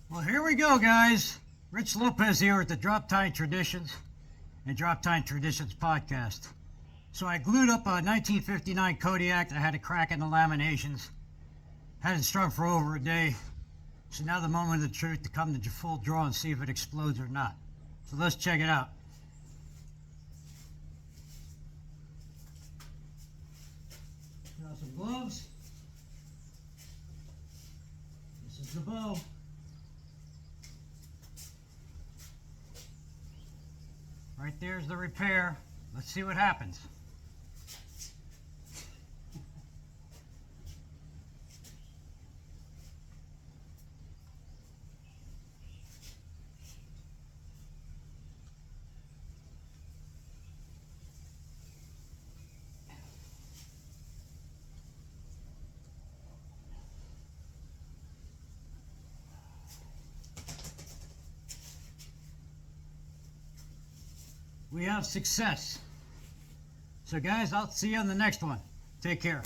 Well, here we go, guys. Rich Lopez here at the Drop Time Traditions and Drop Time Traditions podcast. So I glued up a 1959 Kodiak that had a crack in the laminations. Had it strung for over a day. So now the moment of the truth to come to full draw and see if it explodes or not. So let's check it out. Got some gloves. This is the bow. Right there's the repair. Let's see what happens. We have success. So guys, I'll see you on the next one. Take care.